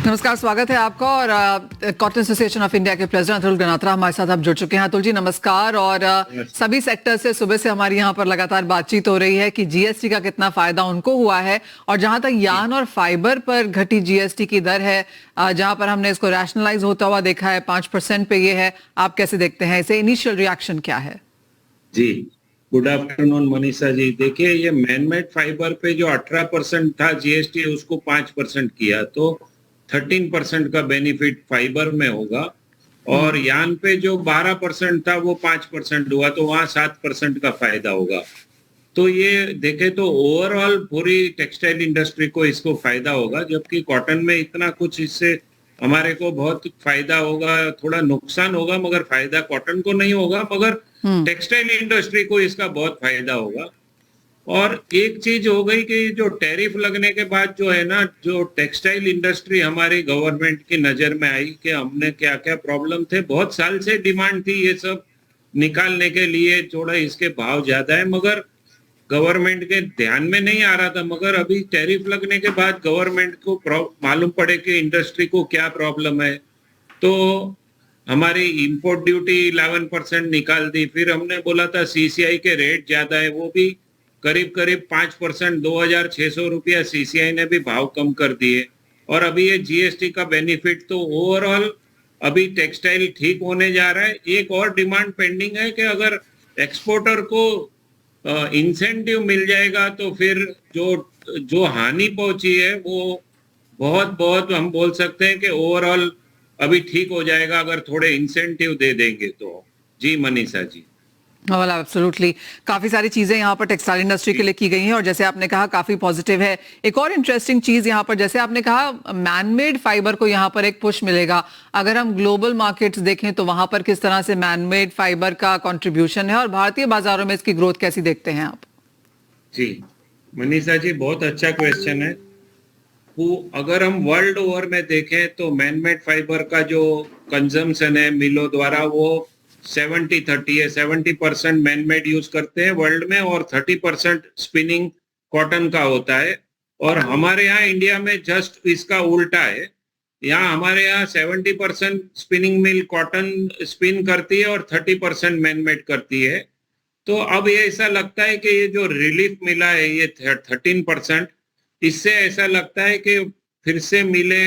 नमस्कार, स्वागत है आपका। और कॉटन एसोसिएशन ऑफ इंडिया के प्रेसिडेंट अतुल गनात्रा हमारे साथ आप जुड़ चुके हैं। अतुल जी नमस्कार। और सभी सेक्टर से सुबह से हमारी यहाँ पर लगातार बातचीत हो रही है कि जीएसटी का कितना फायदा उनको हुआ है, और जहां तक यार्न और फाइबर पर घटी जीएसटी की दर है, जहां पर हमने इसको रैशनलाइज होता हुआ देखा है 5% पे ये है, आप कैसे देखते हैं इसे? इनिशियल रिएक्शन क्या है? जी, गुड आफ्टरनून मनीषा जी। देखिए, ये मैनमेड फाइबर पे जो 18% था जीएसटी, उसको 5% किया, तो 13% का बेनिफिट फाइबर में होगा। और यान पे जो 12% था वो 5% हुआ, तो वहां 7% का फायदा होगा। तो ये देखे तो ओवरऑल पूरी टेक्सटाइल इंडस्ट्री को इसको फायदा होगा, जबकि कॉटन में इतना कुछ इससे हमारे को बहुत फायदा होगा, थोड़ा नुकसान होगा, मगर फायदा कॉटन को नहीं होगा, मगर टेक्सटाइल इंडस्ट्री को इसका बहुत फायदा होगा। और एक चीज हो गई कि जो टैरिफ लगने के बाद जो है ना, जो टेक्सटाइल इंडस्ट्री हमारी गवर्नमेंट की नजर में आई कि हमने क्या क्या प्रॉब्लम थे, बहुत साल से डिमांड थी ये सब निकालने के लिए, थोड़ा इसके भाव ज्यादा है, मगर गवर्नमेंट के ध्यान में नहीं आ रहा था। मगर अभी टैरिफ लगने के बाद गवर्नमेंट को मालूम पड़े कि इंडस्ट्री को क्या प्रॉब्लम है, तो हमारी इंपोर्ट ड्यूटी 11% निकाल दी। फिर हमने बोला था सीसीआई के रेट ज्यादा है, वो भी करीब करीब 5%, 2,600 रुपया सीसीआई ने भी भाव कम कर दिए। और अभी ये जीएसटी का बेनिफिट, तो ओवरऑल अभी टेक्सटाइल ठीक होने जा रहा है। एक और डिमांड पेंडिंग है कि अगर एक्सपोर्टर को इंसेंटिव मिल जाएगा तो फिर जो जो हानि पहुंची है वो बहुत बहुत हम बोल सकते हैं कि ओवरऑल अभी ठीक हो जाएगा, अगर थोड़े इंसेंटिव दे देंगे तो। जी मनीषा जी। well, एब्सोल्युटली, काफी सारी चीजें यहाँ पर टेक्सटाइल इंडस्ट्री के लिए की गई हैं, और जैसे आपने कहा काफी पॉजिटिव है। एक और इंटरेस्टिंग चीज यहाँ पर, जैसे आपने कहा मैनमेड फाइबर को यहाँ पर एक पुश मिलेगा। अगर हम ग्लोबल मार्केट्स देखें तो वहां पर किस तरह से मैनमेड फाइबर का कंट्रीब्यूशन है, और भारतीय बाजारों में इसकी ग्रोथ कैसी देखते हैं आप? जी मनीषा जी, बहुत अच्छा क्वेश्चन है। वो अगर हम वर्ल्ड ओवर में देखें तो मैनमेड फाइबर का जो कंजम्पशन है मिलों द्वारा, वो 70-30 है। 70% मैनमेड यूज करते हैं वर्ल्ड में, और 30% स्पिनिंग कॉटन का होता है। और हमारे यहाँ इंडिया में जस्ट इसका उल्टा है। यहाँ हमारे यहाँ 70% स्पिनिंग मिल कॉटन स्पिन करती है और 30% मैनमेड करती है। तो अब ये ऐसा लगता है कि ये जो रिलीफ मिला है ये 13%, इससे ऐसा लगता है कि फिर से मिले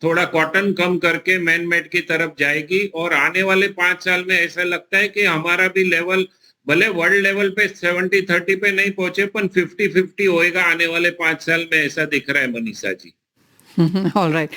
थोड़ा कॉटन कम करके मैनमेड की तरफ जाएगी। और आने वाले 5 साल में ऐसा लगता है कि हमारा भी लेवल भले वर्ल्ड लेवल पे 70-30 पे नहीं पहुंचे, पर 50-50 होएगा आने वाले 5 साल में, ऐसा दिख रहा है मनीषा जी। All right.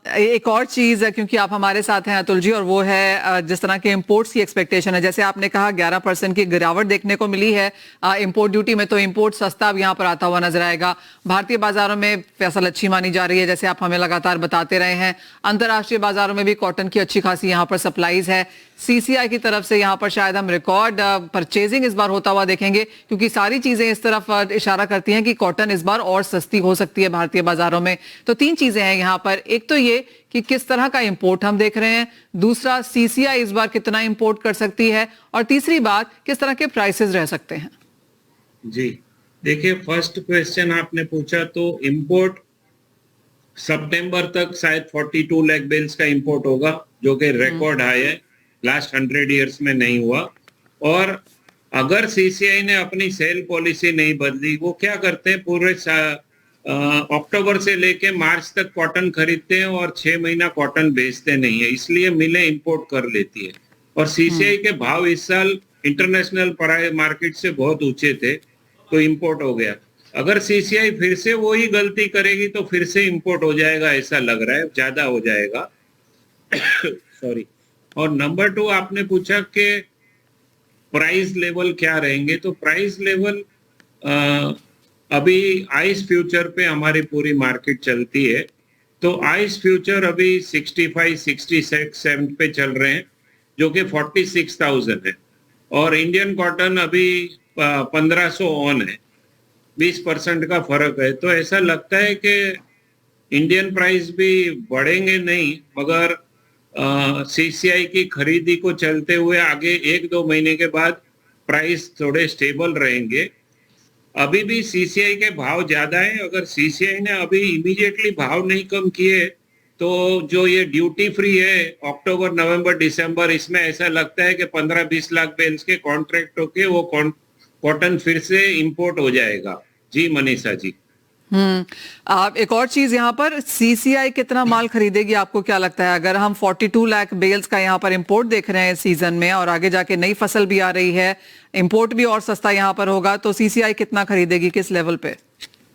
एक और चीज, क्योंकि आप हमारे साथ हैं अतुल जी, और वो है जिस तरह के इंपोर्ट्स की एक्सपेक्टेशन है। जैसे आपने कहा 11% की गिरावट देखने को मिली है इंपोर्ट ड्यूटी में, तो इंपोर्ट सस्ता अब यहाँ पर आता हुआ नजर आएगा। भारतीय बाजारों में फसल अच्छी मानी जा रही है, जैसे आप हमें लगातार बताते रहे हैं। अंतर्राष्ट्रीय बाजारों में भी कॉटन की अच्छी खासी यहाँ पर सप्लाईज है। सीसीआई की तरफ से यहाँ पर शायद हम रिकॉर्ड परचेजिंग इस बार होता हुआ देखेंगे, क्योंकि सारी चीजें इस तरफ इशारा करती हैं कि कॉटन इस बार और सस्ती हो सकती है भारतीय बाजारों में। तो 3 चीजें हैं यहाँ पर। एक तो ये कि किस तरह का इंपोर्ट हम देख रहे हैं, दूसरा सीसीआई इस बार कितना इंपोर्ट कर सकती है, और तीसरी बात किस तरह के प्राइसेस रह सकते हैं। जी देखिए, फर्स्ट क्वेश्चन आपने पूछा तो इंपोर्ट सितंबर तक शायद 42 लाख बेल्स का इंपोर्ट होगा, जो कि रिकॉर्ड हाई है, लास्ट 100 इयर्स में नहीं हुआ। और अगर सीसीआई ने अपनी सेल पॉलिसी नहीं बदली, वो क्या करते हैं, पूरे अक्टूबर से लेके मार्च तक कॉटन खरीदते हैं और 6 महीना कॉटन बेचते नहीं है, इसलिए मिलें इंपोर्ट कर लेती है। और सीसीआई के भाव इस साल इंटरनेशनल मार्केट से बहुत ऊंचे थे, तो इंपोर्ट हो गया। अगर सीसीआई फिर से वही गलती करेगी तो फिर से इंपोर्ट हो जाएगा, ऐसा लग रहा है, ज्यादा हो जाएगा। सॉरी। और नंबर 2 आपने पूछा कि प्राइस लेवल क्या रहेंगे, तो प्राइस लेवल अभी आइस फ्यूचर पे हमारी पूरी मार्केट चलती है, तो आइस फ्यूचर अभी 65-66 पे चल रहे हैं, जो कि 46,000 है। और इंडियन कॉटन अभी 1500 ऑन है, 20% का फर्क है। तो ऐसा लगता है कि इंडियन प्राइस भी बढ़ेंगे नहीं, मगर सीसीआई की खरीदी को चलते हुए आगे 1-2 महीने के बाद प्राइस थोड़े स्टेबल रहेंगे। अभी भी सीसीआई के भाव ज्यादा है। अगर सीसीआई ने अभी इमीडिएटली भाव नहीं कम किए तो जो ये ड्यूटी फ्री है अक्टूबर नवंबर दिसंबर, इसमें ऐसा लगता है कि 15-20 लाख बेल्स के कॉन्ट्रैक्ट होके वो कॉटन फिर से इंपोर्ट हो जाएगा। जी मनीषा जी। आप एक और चीज यहाँ पर सीसीआई कितना माल खरीदेगी आपको क्या लगता है? अगर हम 42 लाख बेल्स का यहाँ पर इंपोर्ट देख रहे हैं इस सीजन में और आगे जाके नई फसल भी आ रही है, इंपोर्ट भी और सस्ता यहाँ पर होगा, तो सीसीआई कितना खरीदेगी, किस लेवल पे?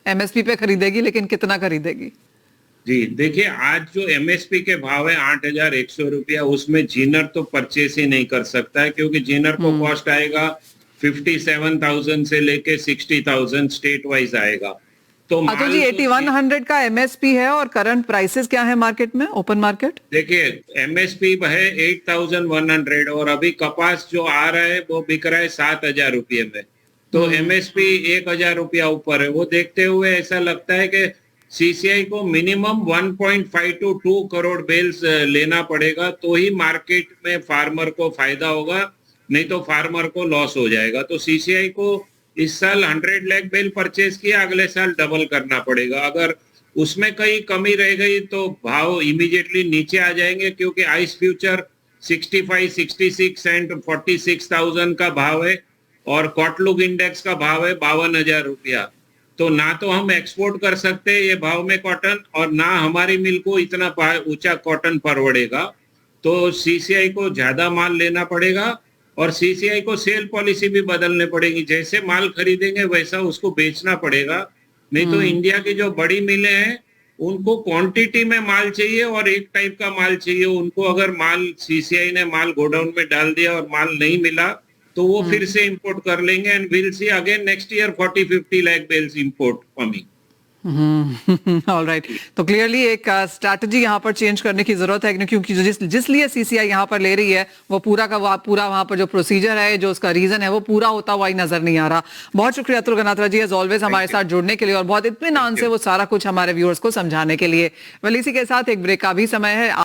एमएसपी पे खरीदेगी, लेकिन कितना खरीदेगी? जी देखिए, आज जो एमएसपी के भाव है 8,100 रुपया, उसमें जीनर तो परचेस ही नहीं कर सकता है क्योंकि जीनर को कॉस्ट आएगा 57,000 से लेके 60,000 स्टेट वाइज आएगा। तो अतुल जी, 8100 का एमएसपी है और करंट प्राइसेस क्या है मार्केट में, ओपन मार्केट? देखिए एमएसपी है 8,100 और अभी कपास जो आ रहा है वो बिक रहा है 7,000 रुपये में। तो एमएसपी 1,000 रुपया ऊपर है। वो देखते हुए ऐसा लगता है कि सीसीआई को मिनिमम 1.5 to 2 करोड़ बेल्स लेना पड़ेगा तो ही मार्केट में फार्मर को फायदा होगा, नहीं तो फार्मर को लॉस हो जाएगा। तो सीसीआई को इस साल 100 लाख बेल परचेज किया, अगले साल डबल करना पड़ेगा। अगर उसमें कहीं कमी रह गई तो भाव इमीडिएटली नीचे आ जाएंगे क्योंकि आइस फ्यूचर 65, 66 एंड 46,000 का भाव है और कॉटलुक इंडेक्स का भाव है 52,000 रुपया। तो ना तो हम एक्सपोर्ट कर सकते हैं ये भाव में कॉटन और ना हमारी मिल को इतना ऊंचा कॉटन परवड़ेगा। तो सीसीआई को ज्यादा माल लेना पड़ेगा और सीसीआई को सेल पॉलिसी भी बदलने पड़ेगी। जैसे माल खरीदेंगे वैसा उसको बेचना पड़ेगा, नहीं तो इंडिया की जो बड़ी मिलें हैं उनको क्वांटिटी में माल चाहिए और एक टाइप का माल चाहिए उनको। अगर माल सीसीआई ने माल गोडाउन में डाल दिया और माल नहीं मिला तो वो फिर से इंपोर्ट कर लेंगे and will see again next year 40-50 lakh bales import coming. Alright, तो क्लियरली एक स्ट्रैटेजी यहाँ पर चेंज करने की जरूरत है क्योंकि जिस लिए सीसीआई यहाँ पर ले रही है वो पूरा वहाँ पर जो प्रोसीजर है, जो उसका रीजन है, वो पूरा होता हुआ ही नजर नहीं आ रहा। बहुत शुक्रिया अतुल गनात्रा जी एज ऑलवेज हमारे साथ जुड़ने के लिए और बहुत इत्मीनान से वो सारा कुछ हमारे व्यूअर्स को समझाने के लिए। वेल इसी के साथ एक ब्रेक का भी समय है।